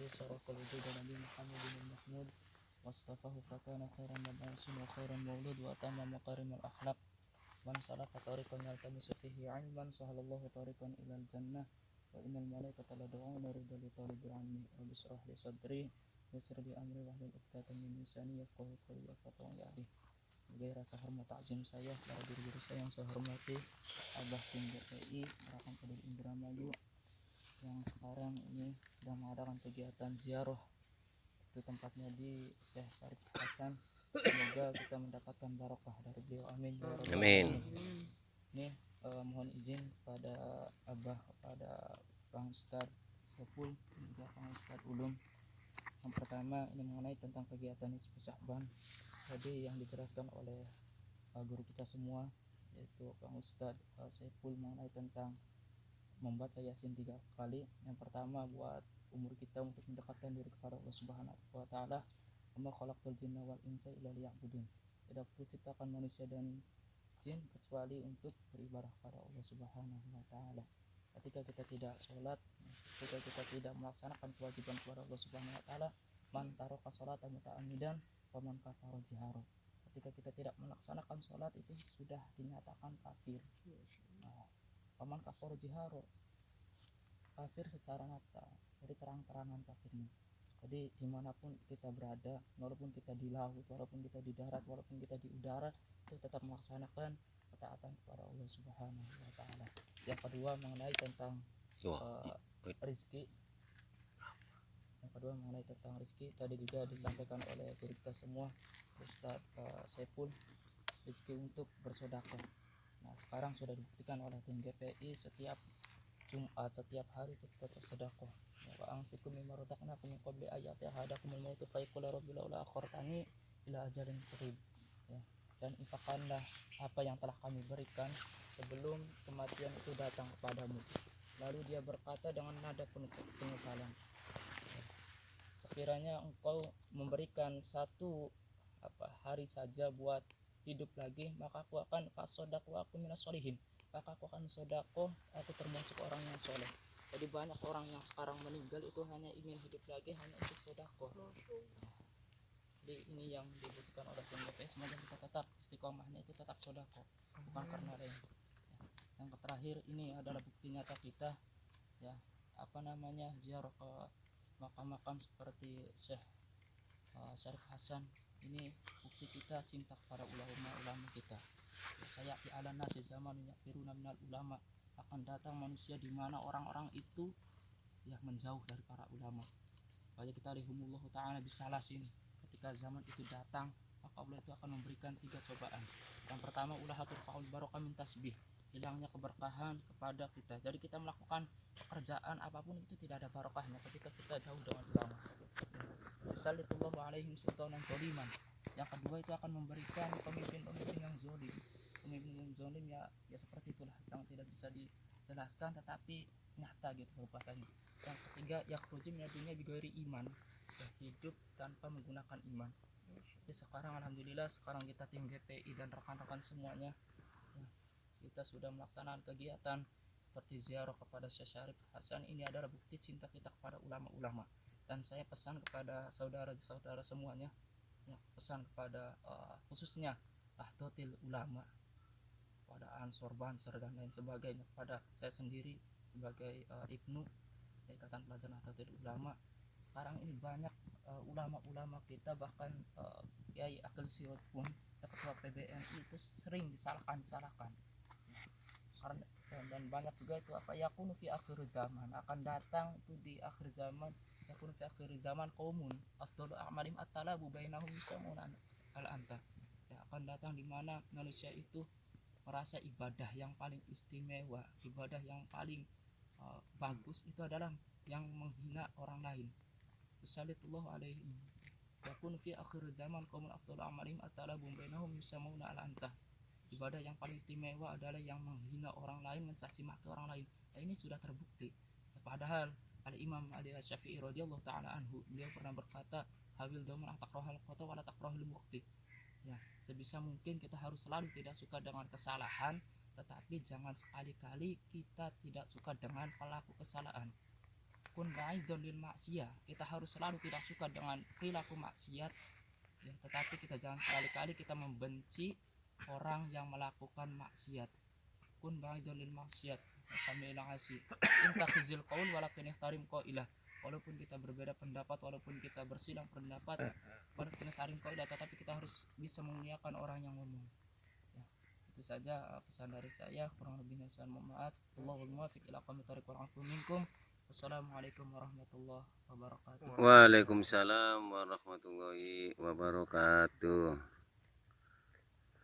الذي سرق الوجود نبي محمد المحمود واصطفاه فكان خير مبعوث وخير مولود وأتم مكارم الأخلاق من سلك طريقا يلتمس فيه علما سهل الله طريقا إلى الجنة وإن الملائكة لتدعون رضا لطالب العلم رب اشرح لي صدري ويسر لي أمري واحلل عقدة من لساني يفقهوا قولي وأفقهوا يأتي. Sebagai rasa hormat takzim saya para guru-guru saya yang saya hormati, Abah Tim GPI Gerakan Peduli Indramayu yang sekarang ini sedang mengadakan kegiatan ziarah. Itu tempatnya di Syekh Syarif Hasan. Semoga kita mendapatkan barokah dari beliau, amin ya rabbal alamin. Ini mohon izin kepada Abah, kepada Kang Ustad Sepul dan juga Kang Ustad Ulum. Yang pertama ini mengenai tentang kegiatan Hizbus Syahban. Tadi yang dijelaskan oleh guru kita semua, yaitu Kang Ustadz Saiful, mengenai tentang membaca Yasin 3 kali. Yang pertama buat umur kita untuk mendekatkan diri kepada Allah Subhanahu wa taala. Wa khalaqtul jinna wal insa illa liya'budun. Tidak diciptakan manusia dan jin kecuali untuk beribadah kepada Allah Subhanahu wa taala. Ketika kita tidak sholat, ketika kita tidak melaksanakan kewajiban kepada Allah Subhanahu wa taala, man taraka sholata muta'ammidan paman kafaro jiharo. Ketika kita tidak melaksanakan sholat itu sudah dinyatakan kafir. Paman kafaro jiharo, kafir secara nyata, jadi terang-terangan kafirnya. Jadi dimanapun kita berada, walaupun kita di laut, walaupun kita di darat, walaupun kita di udara, itu tetap melaksanakan ketaatan kepada Allah Subhanahu wa taala. Yang kedua mengenai tentang rizki. Yang kedua mengenai tentang rizki, tadi juga disampaikan oleh guru kita semua, Ustaz Saiful, rizki untuk bersedekah. Nah, sekarang sudah dibuktikan oleh tim GPI setiap Jumat, setiap hari kita bersedekah. Wa anfiqu mimma razaqnakum min qabli ayati ahadakumul mautu fa yaqulu rabbi laula akhartani ila ajalin qarib. Ya, dan infakkanlah apa yang telah kami berikan sebelum kematian itu datang kepadamu. Lalu dia berkata dengan nada penuh penyesalan, sekiranya engkau memberikan satu hari saja buat hidup lagi, maka aku akan fasodaku aku minas solihin, maka aku akan sodako, aku termasuk orang yang soleh. Jadi banyak orang yang sekarang meninggal itu hanya ingin hidup lagi hanya untuk sodako. Jadi ini yang dibutuhkan oleh tim. Semoga kita tetap istiqomahnya itu tetap sodako, bukan karena lain. Yang terakhir ini adalah bukti nyata kita, ya, ziarah ke makam-makam seperti Syekh Syarif Hasan. Ini bukti kita cinta kepada ulama-ulama kita. Saya di ala nasi zaman yakfiruna minal ulama, akan datang manusia di mana orang-orang itu yang menjauh dari para ulama. Wajah kita lihumullah ta'ala bisalasin. Ketika zaman itu datang, maka Allah itu akan memberikan 3 cobaan. Yang pertama ulahatul faul barokah min tasbih, hilangnya keberkahan kepada kita. Jadi kita melakukan pekerjaan apapun itu tidak ada barokahnya ketika kita jauh dengan ulama. Sallallahu alaihi sultanan zaliman. Yang kedua itu akan memberikan pemimpin-pemimpin yang zalim. Pemimpin yang zalim ya seperti itulah yang tidak bisa dijelaskan tetapi nyata gitu perbuatannya. Yang ketiga yakhruju min dunya bighairi iman, ya, hidup tanpa menggunakan iman. Jadi sekarang alhamdulillah sekarang kita tim GPI dan rekan-rekan semuanya, ya, kita sudah melaksanakan kegiatan seperti ziarah kepada Syekh Syarif Hasan. Ini adalah bukti cinta kita kepada ulama-ulama. Dan saya pesan kepada saudara-saudara semuanya, ya, pesan kepada khususnya Nahdlatul Ulama, pada Ansor Banser dan lain sebagainya, pada saya sendiri sebagai Ibnu Ikatan Pelajar Nahdlatul Ulama. Sekarang ini banyak ulama-ulama kita, bahkan Kiai Akil Sirot pun, ketua PBNI itu sering disalahkan karena dan banyak juga itu yakunu fi akhir zaman, akan datang itu di akhir zaman, yakunu fi akhir zaman qaumun afdalu a'malim at-talabu bainahum yusamuna al-anta, ya, akan datang di mana manusia itu merasa ibadah yang paling istimewa, ibadah yang paling bagus itu adalah yang menghina orang lain. Sallallahu alaihi yakunu fi akhir zaman qaumun afdalu a'malim at-talabu bainahum yusamuna al-anta. Ibadah yang paling istimewa adalah yang menghina orang lain, mencaci maki orang lain. Nah, ini sudah terbukti. Padahal Al-Imam Ali Asy-Syafi'i radhiyallahu taala anhu, beliau pernah berkata, "Hawil daman atakrahal qata wa la takrahul mukhti." Ya, sebisa mungkin kita harus selalu tidak suka dengan kesalahan, tetapi jangan sekali-kali kita tidak suka dengan pelaku kesalahan. kun ba'izun lil maksiyah, kita harus selalu tidak suka dengan perilaku maksiat ya, tetapi kita jangan sekali-kali kita membenci orang yang melakukan maksiat. Kun ba'izun lil maksiyat sami'il asih intakhizil qaul walakin ihtarim qailah, walaupun kita berbeda pendapat, walaupun kita bersilang pendapat, walaupun ihtarim qailah, tetapi kita harus bisa memuliakan orang yang ngomong ya. Itu saja pesan dari saya, kurang lebihnya saya mohon maaf. Wallahul muwaffiq ila aqwamit thoriq wal 'afwu minkum. Assalamualaikum warahmatullahi wabarakatuh. Waalaikumsalam warahmatullahi wabarakatuh.